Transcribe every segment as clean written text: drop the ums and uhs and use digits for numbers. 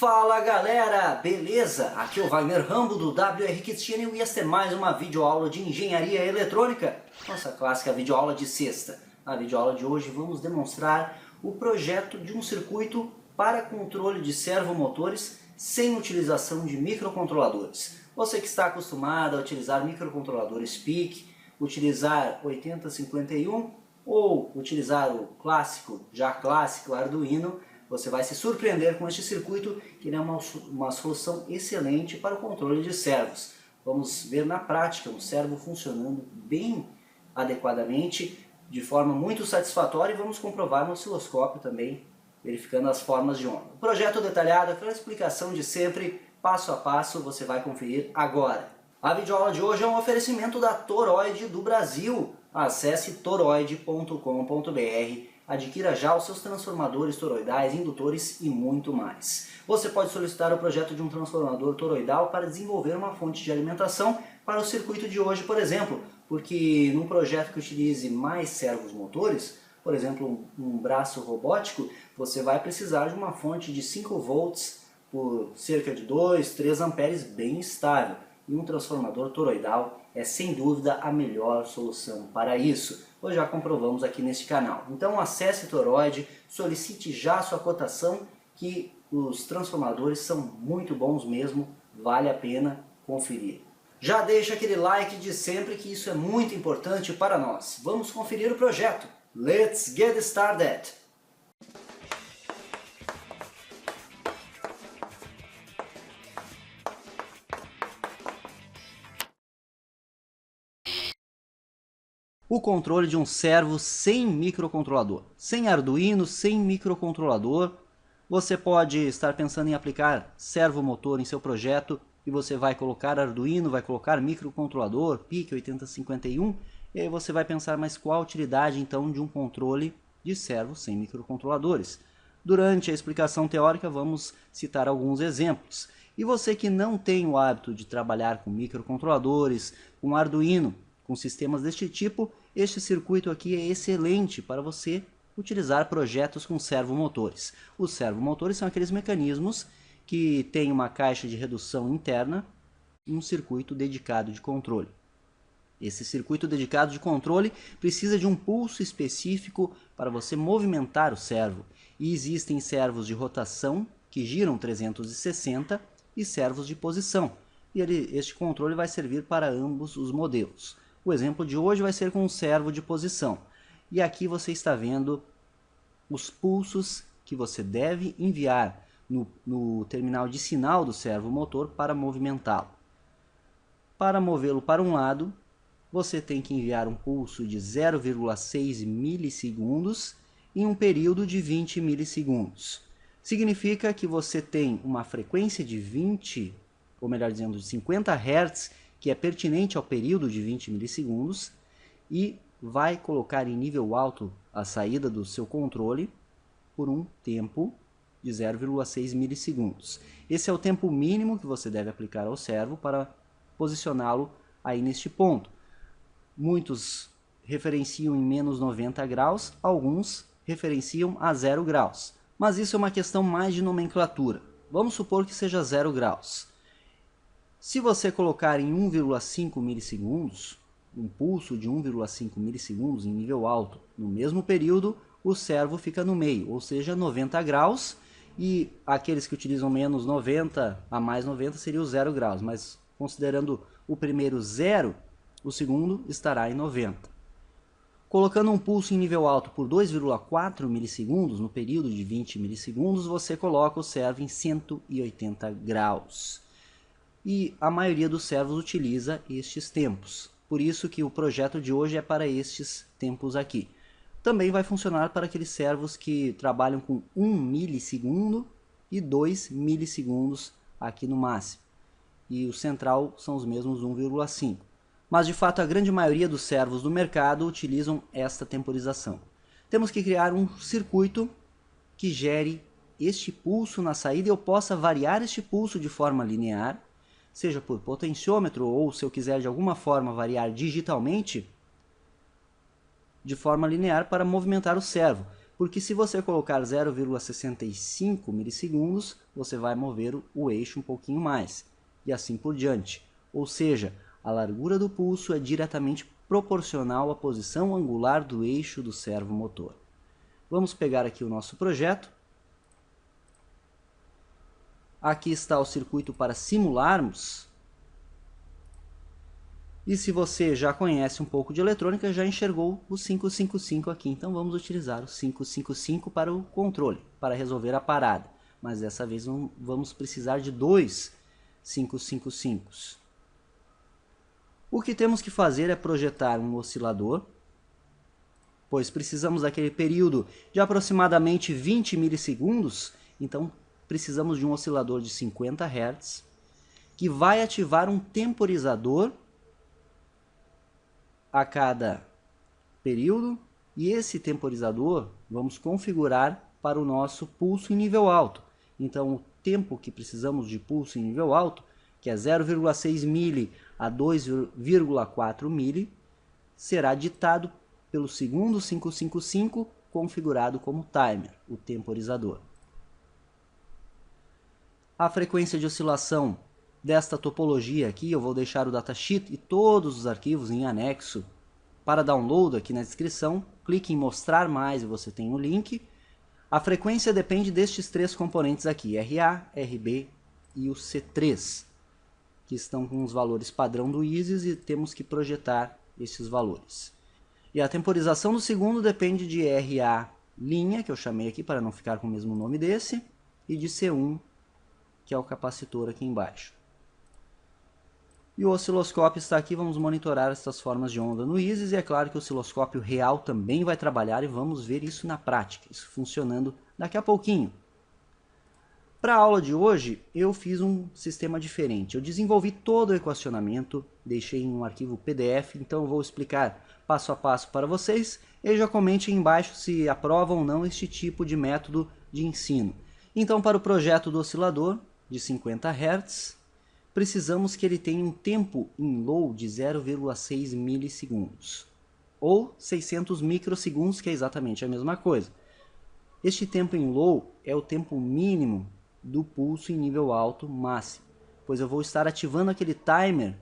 Fala galera, beleza? Aqui é o Wagner Rambo do WR Kids Channel e esta é mais uma videoaula de engenharia eletrônica, nossa clássica videoaula de sexta. Na videoaula de hoje vamos demonstrar o projeto de um circuito para controle de servomotores sem utilização de microcontroladores. Você que está acostumado a utilizar microcontroladores PIC, utilizar 8051 ou utilizar o clássico, já clássico Arduino, você vai se surpreender com este circuito, que é uma solução excelente para o controle de servos. Vamos ver na prática um servo funcionando bem adequadamente, de forma muito satisfatória, e vamos comprovar no osciloscópio também, verificando as formas de onda. O projeto detalhado, aquela explicação de sempre, passo a passo, você vai conferir agora. A videoaula de hoje é um oferecimento da Toroid do Brasil. Acesse toroid.com.br, adquira já os seus transformadores toroidais, indutores e muito mais. Você pode solicitar o projeto de um transformador toroidal para desenvolver uma fonte de alimentação para o circuito de hoje, por exemplo, porque num projeto que utilize mais servos motores, por exemplo, um braço robótico, você vai precisar de uma fonte de 5 volts por cerca de 2, 3 amperes bem estável. E um transformador toroidal é sem dúvida a melhor solução para isso. Hoje já comprovamos aqui neste canal. Então acesse Toroid, solicite já a sua cotação, que os transformadores são muito bons mesmo, vale a pena conferir. Já deixa aquele like de sempre, que isso é muito importante para nós. Vamos conferir o projeto. Let's get started! O controle de um servo sem microcontrolador, sem Arduino, sem microcontrolador. Você pode estar pensando em aplicar servomotor em seu projeto e você vai colocar Arduino, vai colocar microcontrolador, PIC 8051, e aí você vai pensar, mas qual a utilidade então de um controle de servo sem microcontroladores? Durante a explicação teórica vamos citar alguns exemplos. E você que não tem o hábito de trabalhar com microcontroladores, com Arduino, com sistemas deste tipo, este circuito aqui é excelente para você utilizar projetos com servomotores. Os servomotores são aqueles mecanismos que têm uma caixa de redução interna e um circuito dedicado de controle. Esse circuito dedicado de controle precisa de um pulso específico para você movimentar o servo. E existem servos de rotação que giram 360 e servos de posição. E este controle vai servir para ambos os modelos. O exemplo de hoje vai ser com um servo de posição. E aqui você está vendo os pulsos que você deve enviar no terminal de sinal do servomotor para movimentá-lo. Para movê-lo para um lado, você tem que enviar um pulso de 0,6 milissegundos em um período de 20 milissegundos. Significa que você tem uma frequência de 20, ou melhor dizendo, de 50 Hz, que é pertinente ao período de 20 milissegundos, e vai colocar em nível alto a saída do seu controle por um tempo de 0,6 milissegundos. Esse é o tempo mínimo que você deve aplicar ao servo para posicioná-lo aí neste ponto. Muitos referenciam em menos 90 graus, alguns referenciam a 0 graus. Mas isso é uma questão mais de nomenclatura. Vamos supor que seja 0 graus. Se você colocar em 1,5 milissegundos, um pulso de 1,5 milissegundos em nível alto, no mesmo período, o servo fica no meio, ou seja, 90 graus, e aqueles que utilizam menos 90 a mais 90 seria o 0 graus, mas considerando o primeiro 0, o segundo estará em 90. Colocando um pulso em nível alto por 2,4 milissegundos, no período de 20 milissegundos, você coloca o servo em 180 graus. E a maioria dos servos utiliza estes tempos. Por isso que o projeto de hoje é para estes tempos aqui. Também vai funcionar para aqueles servos que trabalham com 1 milissegundo e 2 milissegundos aqui no máximo. E o central são os mesmos 1,5. Mas de fato a grande maioria dos servos do mercado utilizam esta temporização. Temos que criar um circuito que gere este pulso na saída e eu possa variar este pulso de forma linear, seja por potenciômetro ou, se eu quiser de alguma forma variar digitalmente, de forma linear para movimentar o servo. Porque se você colocar 0,65 milissegundos, você vai mover o eixo um pouquinho mais, e assim por diante. Ou seja, a largura do pulso é diretamente proporcional à posição angular do eixo do servomotor. Vamos pegar aqui o nosso projeto. Aqui está o circuito para simularmos. E se você já conhece um pouco de eletrônica, já enxergou o 555 aqui. Então vamos utilizar o 555 para o controle, para resolver a parada. Mas dessa vez vamos precisar de dois 555s. O que temos que fazer é projetar um oscilador, pois precisamos daquele período de aproximadamente 20 milissegundos. Então precisamos de um oscilador de 50 Hz, que vai ativar um temporizador a cada período, e esse temporizador vamos configurar para o nosso pulso em nível alto. Então o tempo que precisamos de pulso em nível alto, que é 0,6 mili a 2,4 mili, será ditado pelo segundo 555 configurado como timer, o temporizador. A frequência de oscilação desta topologia aqui, eu vou deixar o datasheet e todos os arquivos em anexo para download aqui na descrição. Clique em mostrar mais e você tem o link. A frequência depende destes três componentes aqui, RA, RB e o C3, que estão com os valores padrão do ISIS e temos que projetar esses valores. E a temporização do segundo depende de RA linha, que eu chamei aqui para não ficar com o mesmo nome desse, e de C1, que é o capacitor aqui embaixo. E o osciloscópio está aqui, vamos monitorar essas formas de onda no ISIS, e é claro que o osciloscópio real também vai trabalhar e vamos ver isso na prática, isso funcionando daqui a pouquinho. Para a aula de hoje, eu fiz um sistema diferente. Eu desenvolvi todo o equacionamento, deixei em um arquivo PDF, então eu vou explicar passo a passo para vocês, e já comente aí embaixo se aprovam ou não este tipo de método de ensino. Então, para o projeto do oscilador de 50 Hz, precisamos que ele tenha um tempo in low de 0,6 milissegundos, ou 600 microsegundos, que é exatamente a mesma coisa. Este tempo in low é o tempo mínimo do pulso em nível alto máximo, pois eu vou estar ativando aquele timer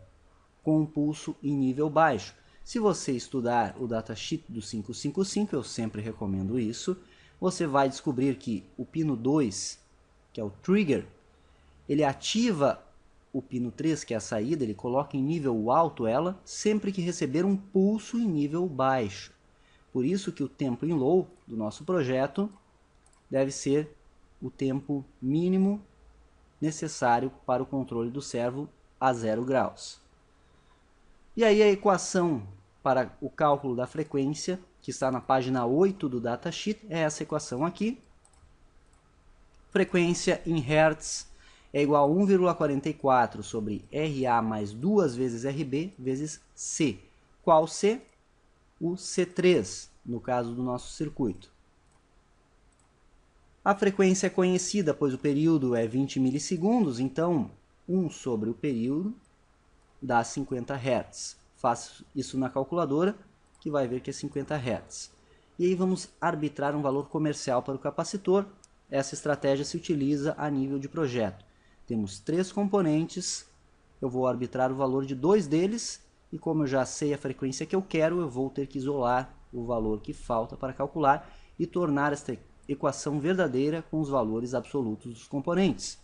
com um pulso em nível baixo. Se você estudar o datasheet do 555, eu sempre recomendo isso, você vai descobrir que o pino 2, que é o trigger, ele ativa o pino 3, que é a saída, ele coloca em nível alto ela, sempre que receber um pulso em nível baixo. Por isso que o tempo in low do nosso projeto deve ser o tempo mínimo necessário para o controle do servo a 0 graus. E aí a equação para o cálculo da frequência, que está na página 8 do datasheet, é essa equação aqui. Frequência em Hertz é igual a 1,44 sobre RA mais 2 vezes RB vezes C. Qual C? O C3, no caso do nosso circuito. A frequência é conhecida, pois o período é 20 milissegundos, então 1 sobre o período dá 50 Hz. Faço isso na calculadora, que vai ver que é 50 Hz. E aí vamos arbitrar um valor comercial para o capacitor. Essa estratégia se utiliza a nível de projeto. Temos 3 componentes, eu vou arbitrar o valor de 2 deles, e como eu já sei a frequência que eu quero, eu vou ter que isolar o valor que falta para calcular e tornar esta equação verdadeira com os valores absolutos dos componentes.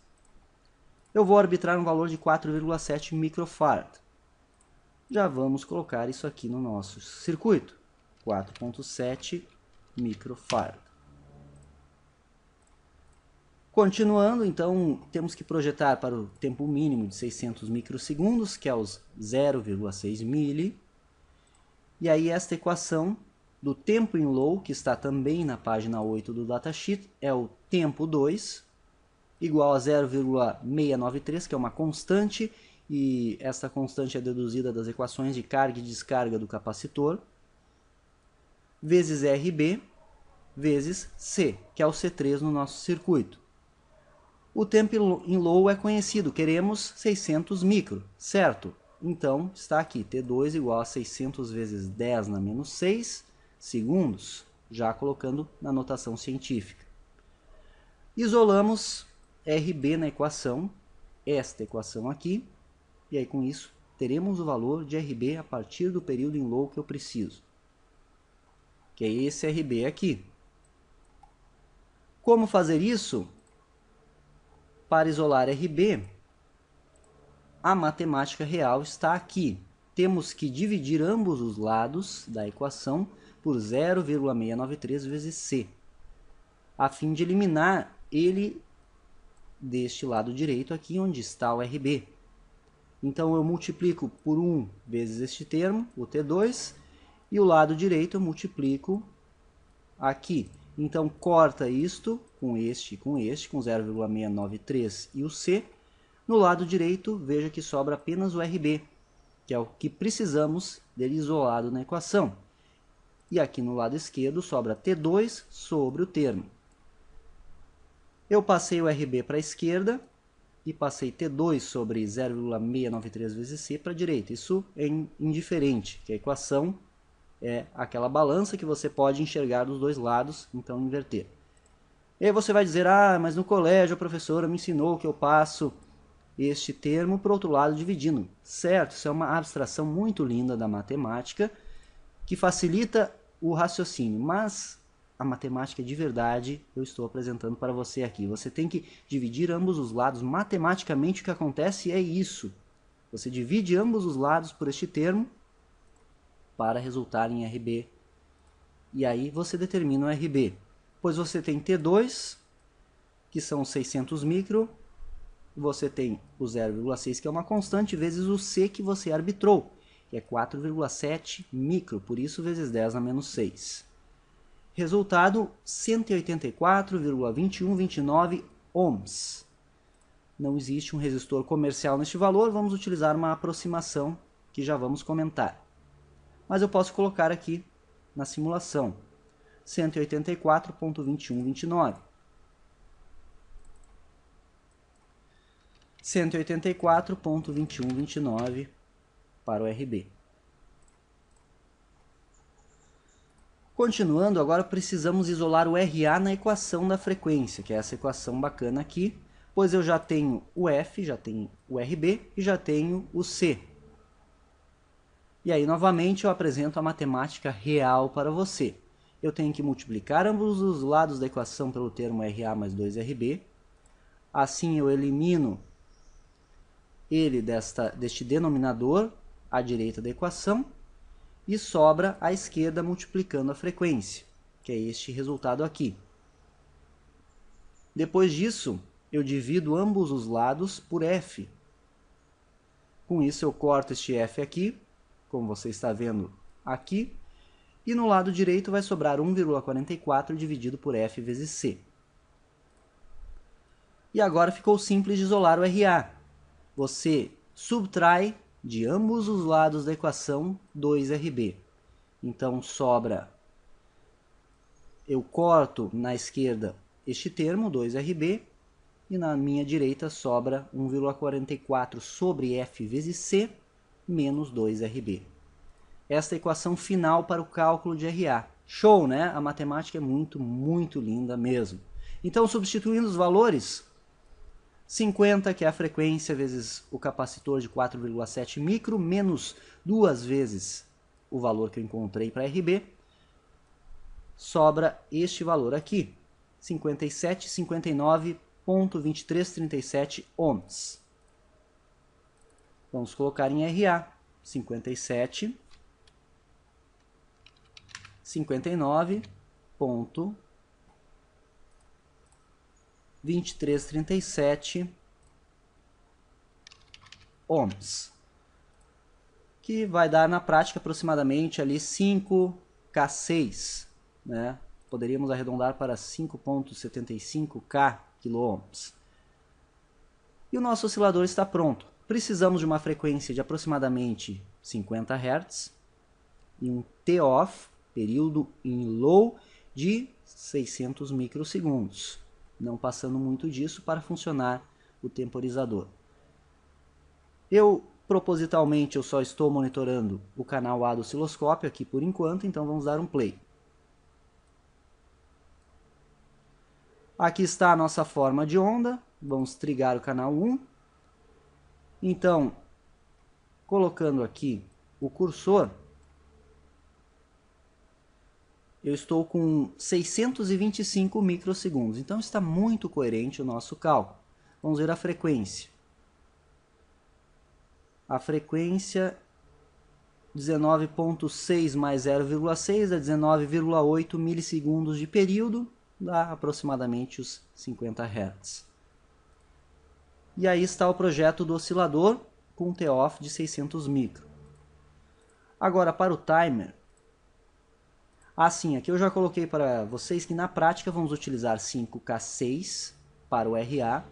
Eu vou arbitrar um valor de 4,7 microfarad. Já vamos colocar isso aqui no nosso circuito, 4,7 microfarad. Continuando, então, temos que projetar para o tempo mínimo de 600 microsegundos, que é os 0,6 mili. E aí esta equação do tempo in low, que está também na página 8 do datasheet, é o tempo 2, igual a 0,693, que é uma constante, e esta constante é deduzida das equações de carga e descarga do capacitor, vezes RB, vezes C, que é o C3 no nosso circuito. O tempo in low é conhecido, queremos 600 micro, certo? Então, está aqui, T2 igual a 600 vezes 10 na menos 6 segundos. já colocando na notação científica. Isolamos RB na equação, esta equação aqui, e aí com isso teremos o valor de RB a partir do período em low que eu preciso, que é esse RB aqui. Como fazer isso? Para isolar RB, a matemática real está aqui. Temos que dividir ambos os lados da equação por 0,693 vezes C, a fim de eliminar ele deste lado direito aqui, onde está o RB. Então eu multiplico por 1 vezes este termo, o T2, e o lado direito eu multiplico aqui. Então corta isto com este, com 0,693 e o C. No lado direito, veja que sobra apenas o RB, que é o que precisamos dele isolado na equação. E aqui no lado esquerdo sobra T2 sobre o termo. Eu passei o RB para a esquerda e passei T2 sobre 0,693 vezes C para a direita. Isso é indiferente, que a equação é aquela balança que você pode enxergar dos dois lados, então inverter. E aí você vai dizer, mas no colégio a professora me ensinou que eu passo este termo para o outro lado dividindo. Certo, isso é uma abstração muito linda da matemática, que facilita o raciocínio, mas a matemática de verdade eu estou apresentando para você aqui. Você tem que dividir ambos os lados. Matematicamente o que acontece é isso. Você divide ambos os lados por este termo para resultar em RB. E aí você determina o RB. Pois você tem T2, que são 600 micro, você tem o 0,6, que é uma constante, vezes o C que você arbitrou, que é 4,7 micro, por isso vezes 10 a menos 6. Resultado, 184,2129 ohms. Não existe um resistor comercial neste valor, vamos utilizar uma aproximação que já vamos comentar. Mas eu posso colocar aqui na simulação, 184,2129. 184,2129 para o RB. Continuando, agora precisamos isolar o RA na equação da frequência, que é essa equação bacana aqui, pois eu já tenho o F, já tenho o RB e já tenho o C. E aí, novamente, eu apresento a matemática real para você. Eu tenho que multiplicar ambos os lados da equação pelo termo RA mais 2RB. Assim, eu elimino ele deste denominador à direita da equação e sobra à esquerda multiplicando a frequência, que é este resultado aqui. Depois disso, eu divido ambos os lados por F. Com isso, eu corto este F aqui, como você está vendo aqui, e no lado direito vai sobrar 1,44 dividido por F vezes C. E agora ficou simples de isolar o RA. Você subtrai de ambos os lados da equação 2RB. Então sobra, eu corto na esquerda este termo, 2RB, e na minha direita sobra 1,44 sobre F vezes C menos 2RB. Esta é a equação final para o cálculo de RA. Show, né? A matemática é muito, muito linda mesmo. Então, substituindo os valores, 50, que é a frequência, vezes o capacitor de 4,7 micro, menos 2 vezes o valor que eu encontrei para RB, sobra este valor aqui, 57,59,2337 ohms. Vamos colocar em RA, 59,2337 ohms, que vai dar na prática aproximadamente ali 5K6, né? Poderíamos arredondar para 5,75K quiloohms. E o nosso oscilador está pronto. Precisamos de uma frequência de aproximadamente 50 Hz e um T-off, período em low, de 600 microsegundos, não passando muito disso para funcionar o temporizador. Propositalmente, eu só estou monitorando o canal A do osciloscópio aqui por enquanto, então vamos dar um play. Aqui está a nossa forma de onda. Vamos trigar o canal 1. Então, colocando aqui o cursor, eu estou com 625 microsegundos. Então está muito coerente o nosso cálculo. Vamos ver a frequência. A frequência 19.6 mais 0,6 é 19,8 milissegundos de período, dá aproximadamente os 50 Hz. E aí está o projeto do oscilador com um TOF de 600 micro. Agora para o timer, assim, aqui eu já coloquei para vocês que na prática vamos utilizar 5K6 para o RA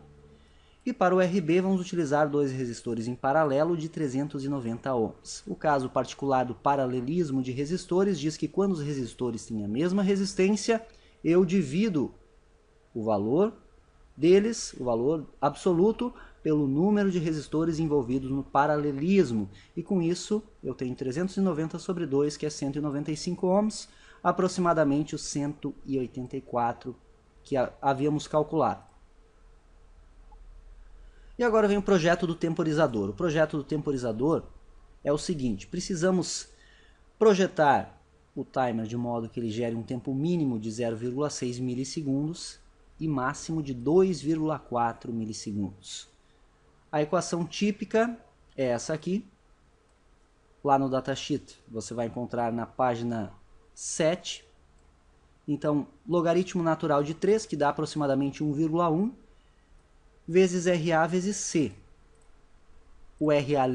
e para o RB vamos utilizar dois resistores em paralelo de 390 ohms. O caso particular do paralelismo de resistores diz que quando os resistores têm a mesma resistência, eu divido o valor deles, o valor absoluto, pelo número de resistores envolvidos no paralelismo. E com isso eu tenho 390 sobre 2, que é 195 ohms, aproximadamente os 184 que havíamos calculado. E agora vem o projeto do temporizador. O projeto do temporizador é o seguinte: precisamos projetar o timer de modo que ele gere um tempo mínimo de 0,6 milissegundos e máximo de 2,4 milissegundos. A equação típica é essa aqui. Lá no datasheet você vai encontrar na página 7. Então, logaritmo natural de 3, que dá aproximadamente 1,1, vezes RA vezes C. O RA'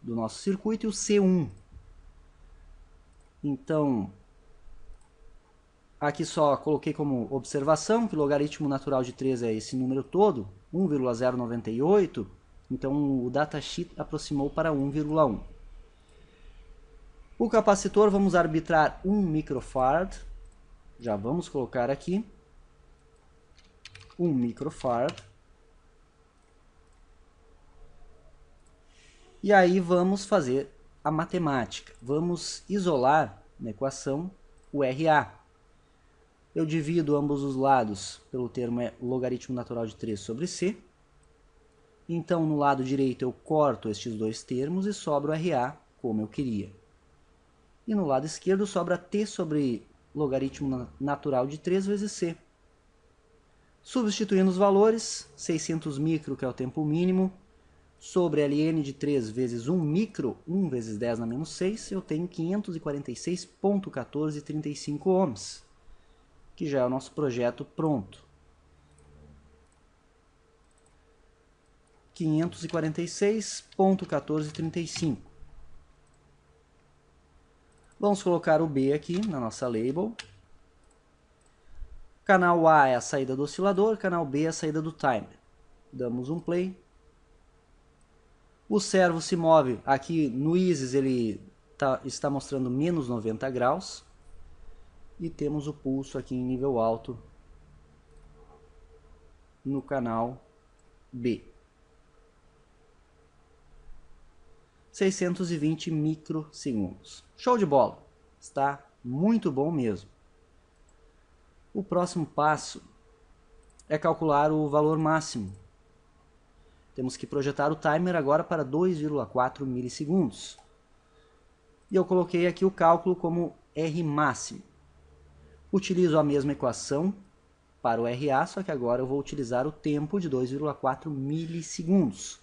do nosso circuito e o C1. Então, aqui só coloquei como observação que o logaritmo natural de 3 é esse número todo, 1,098, então o datasheet aproximou para 1,1. O capacitor vamos arbitrar 1 microfarad, já vamos colocar aqui, 1 microfarad. E aí vamos fazer a matemática, vamos isolar na equação o RA. Eu divido ambos os lados pelo termo logaritmo natural de 3 sobre C. Então, no lado direito eu corto estes dois termos e sobra o RA como eu queria. E no lado esquerdo sobra T sobre logaritmo natural de 3 vezes C. Substituindo os valores, 600 micro, que é o tempo mínimo, sobre ln de 3 vezes 1 micro, 1 vezes 10 na menos 6, eu tenho 546,1435 ohms, que já é o nosso projeto pronto. 546,1435. Vamos colocar o B aqui na nossa label. Canal A é a saída do oscilador, canal B é a saída do timer. Damos um play. O servo se move, aqui no ISIS ele está mostrando menos 90 graus. E temos o pulso aqui em nível alto no canal B. 620 microsegundos. Show de bola! Está muito bom mesmo. O próximo passo é calcular o valor máximo. Temos que projetar o timer agora para 2,4 milissegundos. E eu coloquei aqui o cálculo como R máximo. Utilizo a mesma equação para o RA, só que agora eu vou utilizar o tempo de 2,4 milissegundos.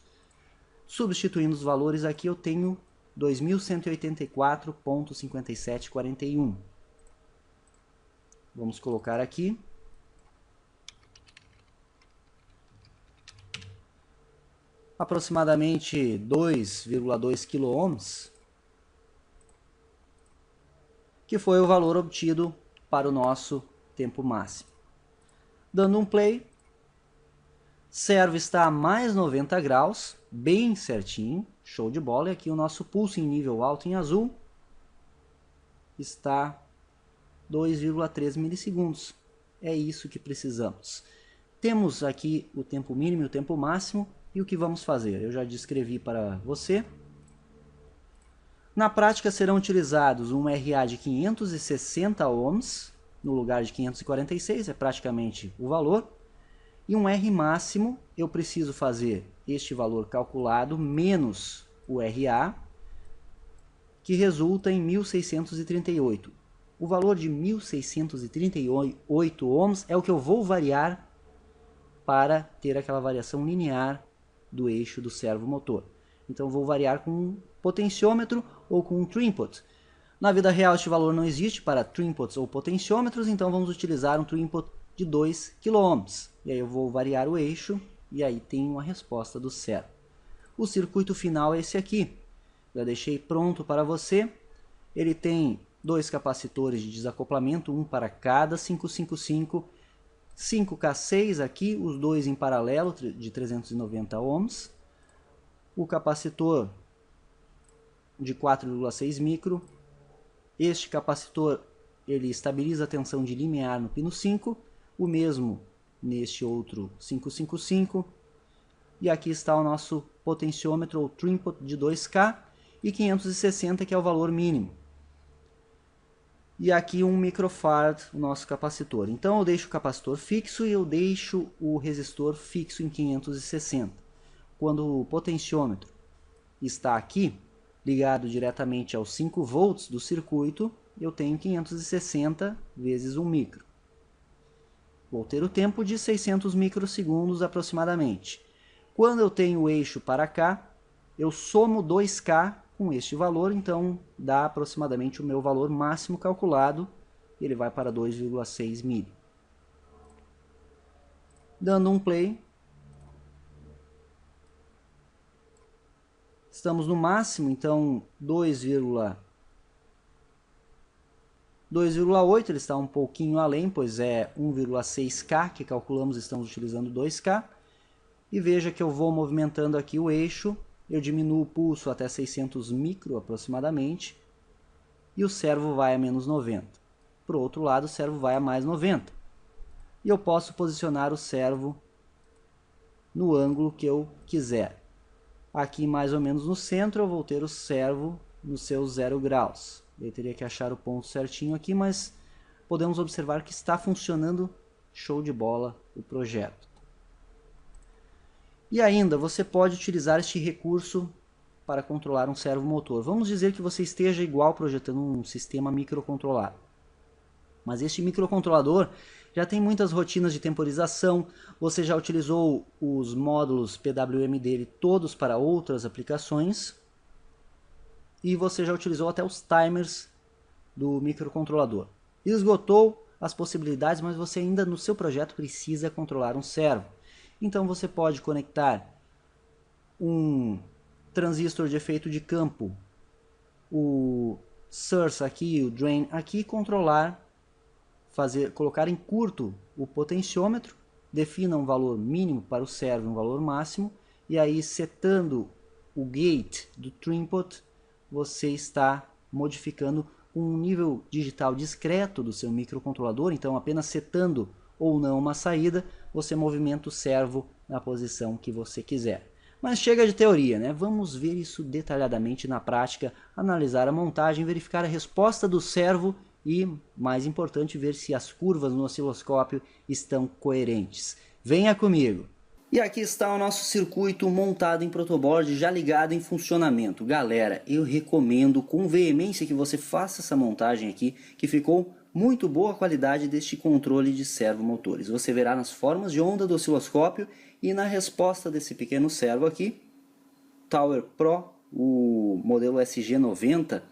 Substituindo os valores aqui eu tenho 2184,5741. Vamos colocar aqui. Aproximadamente 2,2 kΩ, que foi o valor obtido para o nosso tempo máximo. Dando um play, servo está a mais 90 graus, bem certinho, show de bola. E aqui o nosso pulso em nível alto em azul está 2,3 milissegundos. É isso que precisamos. Temos aqui o tempo mínimo e o tempo máximo. E o que vamos fazer? Eu já descrevi para você. Na prática serão utilizados um RA de 560 ohms no lugar de 546, é praticamente o valor. E um R máximo, eu preciso fazer este valor calculado menos o RA, que resulta em 1638. O valor de 1638 ohms é o que eu vou variar para ter aquela variação linear do eixo do servomotor. Então vou variar com um potenciômetro ou com um trim-pot. Na vida real este valor não existe para trim-pots ou potenciômetros, então vamos utilizar um trim-pot de 2 kΩ. E aí eu vou variar o eixo e aí tenho a resposta do servo. O circuito final é esse aqui. Já deixei pronto para você. Ele tem 2 capacitores de desacoplamento, um para cada 555, 5K6 aqui, os dois em paralelo de 390 ohms. O capacitor de 4,6 micro. Este capacitor ele estabiliza a tensão de limiar no pino 5, o mesmo neste outro 555. E aqui está o nosso potenciômetro ou trim-pot de 2K e 560, que é o valor mínimo. E aqui 1 microfarad, o nosso capacitor. Então eu deixo o capacitor fixo e eu deixo o resistor fixo em 560. Quando o potenciômetro está aqui, ligado diretamente aos 5 volts do circuito, eu tenho 560 vezes 1 micro. Vou ter o tempo de 600 microsegundos aproximadamente. Quando eu tenho o eixo para cá, eu somo 2K com este valor, então dá aproximadamente o meu valor máximo calculado, ele vai para 2,6 mili. Dando um play, estamos no máximo, então 2,8, ele está um pouquinho além, pois é 1,6K que calculamos, estamos utilizando 2K. E veja que eu vou movimentando aqui o eixo, eu diminuo o pulso até 600 micro aproximadamente, e o servo vai a menos 90. Para o outro lado, o servo vai a mais 90. E eu posso posicionar o servo no ângulo que eu quiser. Aqui mais ou menos no centro eu vou ter o servo nos seus 0 graus. Eu teria que achar o ponto certinho aqui, mas podemos observar que está funcionando show de bola o projeto. E ainda você pode utilizar este recurso para controlar um servomotor. Vamos dizer que você esteja igual projetando um sistema microcontrolado. Mas este microcontrolador já tem muitas rotinas de temporização, você já utilizou os módulos PWM dele todos para outras aplicações, e você já utilizou até os timers do microcontrolador. Esgotou as possibilidades, mas você ainda no seu projeto precisa controlar um servo. Então você pode conectar um transistor de efeito de campo, o source aqui, o drain aqui, controlar, colocar em curto o potenciômetro, defina um valor mínimo para o servo, um valor máximo, e aí setando o gate do trim-pot, você está modificando um nível digital discreto do seu microcontrolador, então apenas setando ou não uma saída, você movimenta o servo na posição que você quiser. Mas chega de teoria, né? Vamos ver isso detalhadamente na prática, analisar a montagem, verificar a resposta do servo e, mais importante, ver se as curvas no osciloscópio estão coerentes. Venha comigo! E aqui está o nosso circuito montado em protoboard, já ligado em funcionamento. Galera, eu recomendo com veemência que você faça essa montagem aqui, que ficou muito boa a qualidade deste controle de servomotores. Você verá nas formas de onda do osciloscópio e na resposta desse pequeno servo aqui, Tower Pro, o modelo SG90,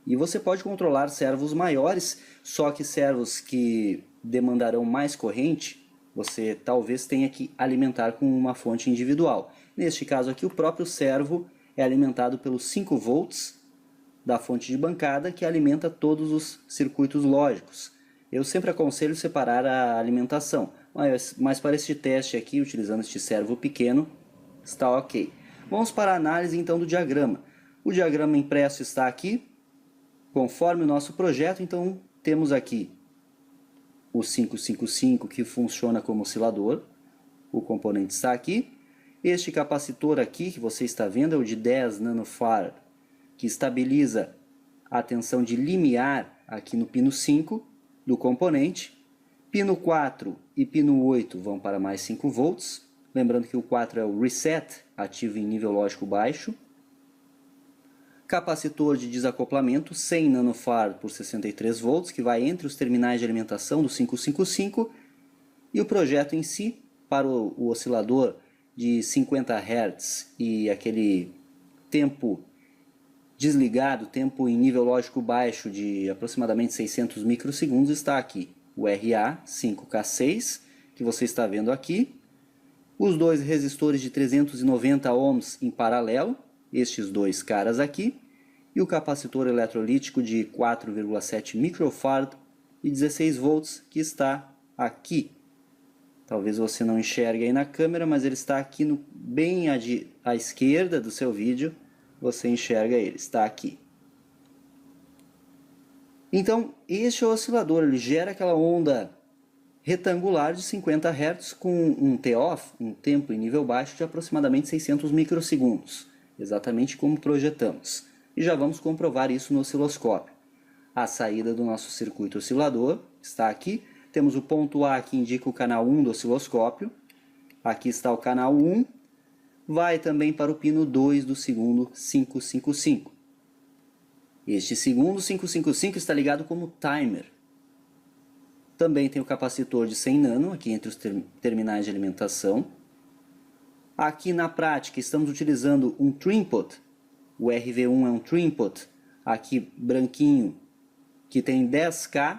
e você pode controlar servos maiores, só que servos que demandarão mais corrente, você talvez tenha que alimentar com uma fonte individual. Neste caso aqui, o próprio servo é alimentado pelos 5 volts da fonte de bancada, que alimenta todos os circuitos lógicos. Eu sempre aconselho separar a alimentação, mas para este teste aqui, utilizando este servo pequeno, está ok. Vamos para a análise então do diagrama. O diagrama impresso está aqui, conforme o nosso projeto. Então temos aqui o 555 que funciona como oscilador, o componente está aqui. Este capacitor aqui que você está vendo é o de 10 nanofarad, que estabiliza a tensão de limiar aqui no pino 5. do componente. Pino 4 e pino 8 vão para mais 5 volts. Lembrando que o 4 é o reset, ativo em nível lógico baixo. Capacitor de desacoplamento 100 nanofarad por 63 volts, que vai entre os terminais de alimentação do 555. E o projeto em si, para o oscilador de 50 Hz e aquele tempo desligado, tempo em nível lógico baixo de aproximadamente 600 microsegundos, está aqui. O RA5K6, que você está vendo aqui. Os dois resistores de 390 ohms em paralelo, estes dois caras aqui. E o capacitor eletrolítico de 4,7 microfarad e 16 volts, que está aqui. Talvez você não enxergue aí na câmera, mas ele está aqui bem à esquerda do seu vídeo. Você enxerga ele, está aqui. Então, este é o oscilador, ele gera aquela onda retangular de 50 Hz com um T-off, um tempo em nível baixo de aproximadamente 600 microsegundos, exatamente como projetamos. E já vamos comprovar isso no osciloscópio. A saída do nosso circuito oscilador está aqui. Temos o ponto A que indica o canal 1 do osciloscópio. Aqui está o canal 1. Vai também para o pino 2 do segundo 555. Este segundo 555 está ligado como timer. Também tem o capacitor de 100 nano, aqui entre os terminais de alimentação. Aqui na prática estamos utilizando um trinpot. O RV1 é um trinpot, aqui branquinho, que tem 10K,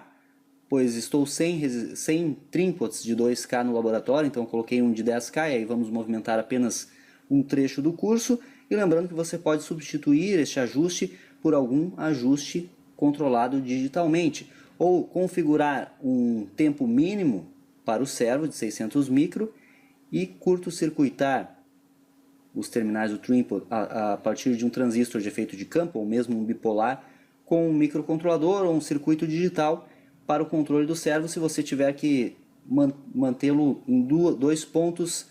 pois estou sem trinpots de 2K no laboratório, então coloquei um de 10K e aí vamos movimentar apenas um trecho do curso. E lembrando que você pode substituir este ajuste por algum ajuste controlado digitalmente, ou configurar um tempo mínimo para o servo de 600 micro e curto-circuitar os terminais do trinpot a partir de um transistor de efeito de campo, ou mesmo um bipolar, com um microcontrolador ou um circuito digital para o controle do servo, se você tiver que mantê-lo em dois pontos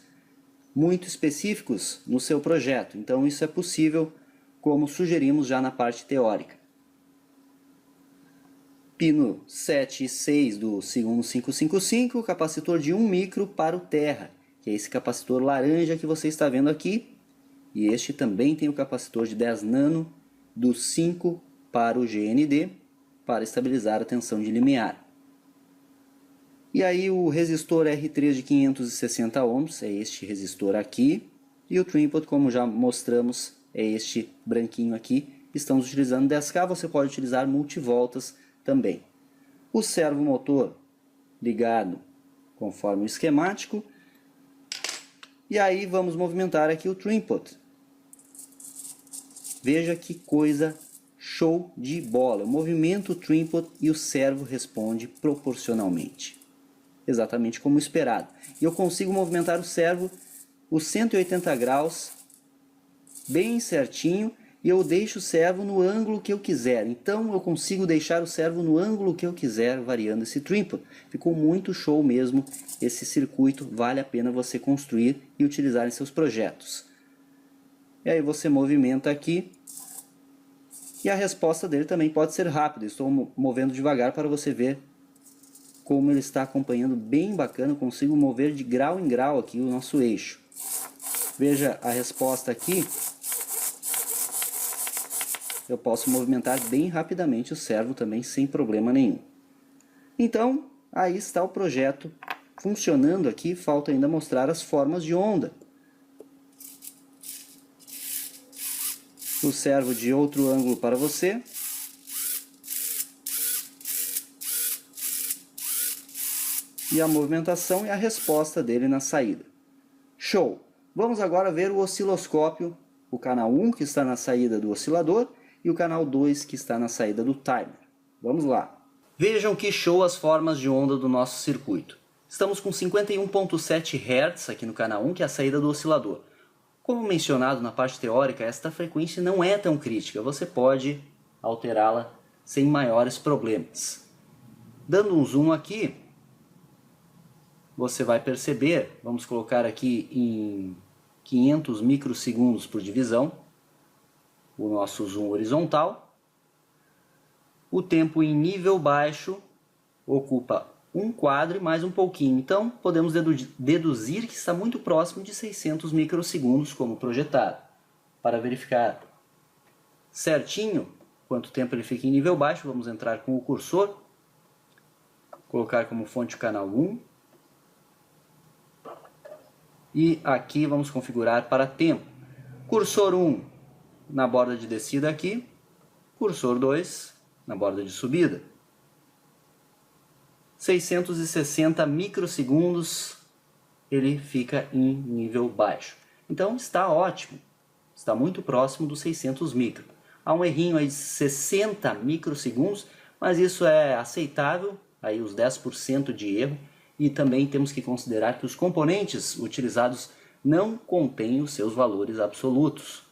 muito específicos no seu projeto. Então isso é possível, como sugerimos já na parte teórica. Pino 7 e 6 do segundo 555, capacitor de 1 micro para o terra, que é esse capacitor laranja que você está vendo aqui. E este também tem o capacitor de 10 nano do 5 para o GND, para estabilizar a tensão de limiar. E aí o resistor R3 de 560 ohms, é este resistor aqui. E o trinpot, como já mostramos, é este branquinho aqui. Estamos utilizando 10K, você pode utilizar multivoltas também. O servomotor ligado conforme o esquemático. E aí vamos movimentar aqui o trinpot. Veja que coisa show de bola. Eu movimento o trinpot e o servo responde proporcionalmente. Exatamente como esperado. E eu consigo movimentar o servo os 180 graus bem certinho e eu deixo o servo no ângulo que eu quiser. Então eu consigo deixar o servo no ângulo que eu quiser variando esse trinpot. Ficou muito show mesmo esse circuito, vale a pena você construir e utilizar em seus projetos. E aí você movimenta aqui e a resposta dele também pode ser rápida. Estou movendo devagar para você ver como ele está acompanhando, bem bacana. Eu consigo mover de grau em grau aqui o nosso eixo. Veja a resposta aqui. Eu posso movimentar bem rapidamente o servo também sem problema nenhum. Então, aí está o projeto funcionando aqui. Falta ainda mostrar as formas de onda. O servo de outro ângulo para você. E a movimentação e a resposta dele na saída. Show! Vamos agora ver o osciloscópio, o canal 1 que está na saída do oscilador e o canal 2 que está na saída do timer. Vamos lá. Vejam que show as formas de onda do nosso circuito. Estamos com 51.7 Hz aqui no canal 1, que é a saída do oscilador. Como mencionado na parte teórica, esta frequência não é tão crítica. Você pode alterá-la sem maiores problemas. Dando um zoom aqui, você vai perceber, vamos colocar aqui em 500 microsegundos por divisão, o nosso zoom horizontal. O tempo em nível baixo ocupa um quadro e mais um pouquinho. Então, podemos deduzir que está muito próximo de 600 microsegundos como projetado. Para verificar certinho quanto tempo ele fica em nível baixo, vamos entrar com o cursor, colocar como fonte o canal 1. E aqui vamos configurar para tempo. Cursor 1 na borda de descida aqui, cursor 2 na borda de subida. 660 microsegundos ele fica em nível baixo. Então está ótimo, está muito próximo dos 600 micro. Há um errinho aí de 60 microsegundos, mas isso é aceitável, aí os 10% de erro. E também temos que considerar que os componentes utilizados não contêm os seus valores absolutos.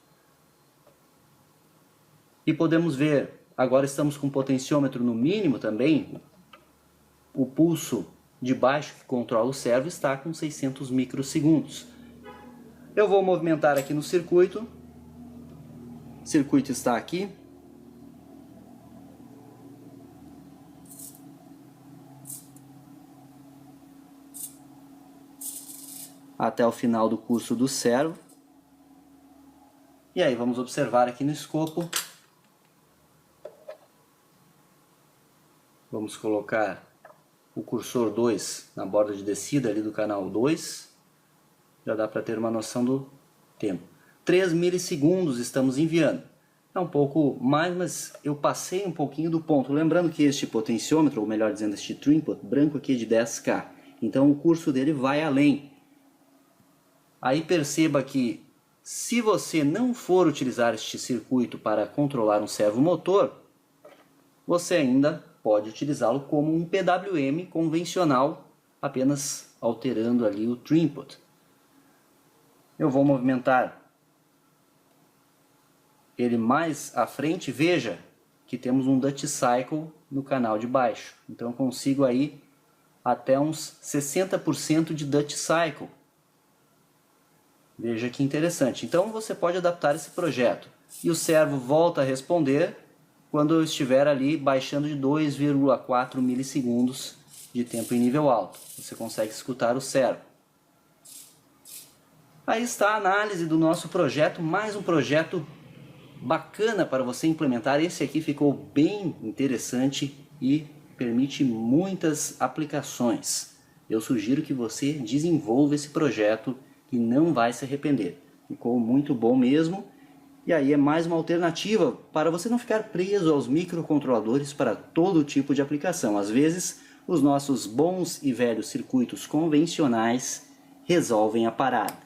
E podemos ver, agora estamos com o potenciômetro no mínimo também. O pulso de baixo que controla o servo está com 600 microsegundos. Eu vou movimentar aqui no circuito. O circuito está aqui. Até o final do curso do servo. E aí vamos observar aqui no escopo. Vamos colocar o cursor 2 na borda de descida ali do canal 2. Já dá para ter uma noção do tempo. 3 milissegundos estamos enviando. É um pouco mais, mas eu passei um pouquinho do ponto. Lembrando que este potenciômetro, ou melhor dizendo, este trinpot branco aqui é de 10K. Então o curso dele vai além. Aí perceba que se você não for utilizar este circuito para controlar um servomotor, você ainda pode utilizá-lo como um PWM convencional, apenas alterando ali o trinpot. Eu vou movimentar ele mais à frente. Veja que temos um Duty Cycle no canal de baixo. Então eu consigo aí até uns 60% de Duty Cycle. Veja que interessante. Então você pode adaptar esse projeto. E o servo volta a responder quando eu estiver ali baixando de 2,4 milissegundos de tempo em nível alto. Você consegue escutar o servo. Aí está a análise do nosso projeto. Mais um projeto bacana para você implementar. Esse aqui ficou bem interessante e permite muitas aplicações. Eu sugiro que você desenvolva esse projeto e não vai se arrepender. Ficou muito bom mesmo. E aí é mais uma alternativa para você não ficar preso aos microcontroladores para todo tipo de aplicação. Às vezes, os nossos bons e velhos circuitos convencionais resolvem a parada.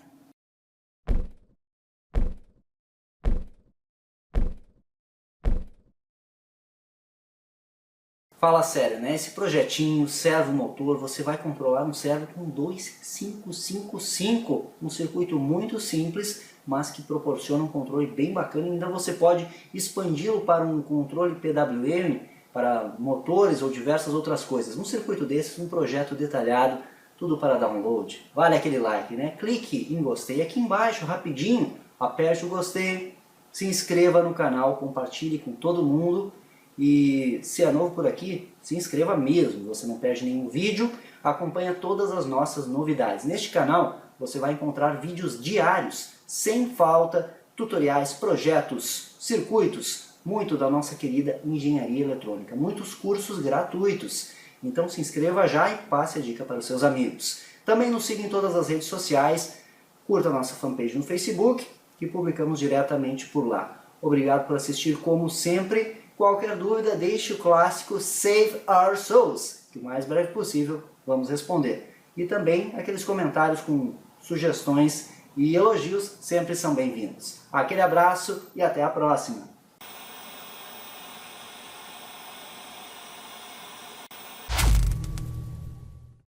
Fala sério, né? Esse projetinho, servo motor, você vai controlar um servo com 2555, um circuito muito simples, mas que proporciona um controle bem bacana. E ainda você pode expandi-lo para um controle PWM, para motores ou diversas outras coisas. Um circuito desses, um projeto detalhado, tudo para download. Vale aquele like, né? Clique em gostei aqui embaixo, rapidinho, aperte o gostei, se inscreva no canal, compartilhe com todo mundo. E se é novo por aqui, se inscreva mesmo, você não perde nenhum vídeo, acompanha todas as nossas novidades. Neste canal você vai encontrar vídeos diários, sem falta, tutoriais, projetos, circuitos, muito da nossa querida engenharia eletrônica, muitos cursos gratuitos. Então se inscreva já e passe a dica para os seus amigos. Também nos siga em todas as redes sociais, curta a nossa fanpage no Facebook, que publicamos diretamente por lá. Obrigado por assistir como sempre. Qualquer dúvida, deixe o clássico Save Our Souls, que o mais breve possível vamos responder. E também aqueles comentários com sugestões e elogios sempre são bem-vindos. Aquele abraço e até a próxima!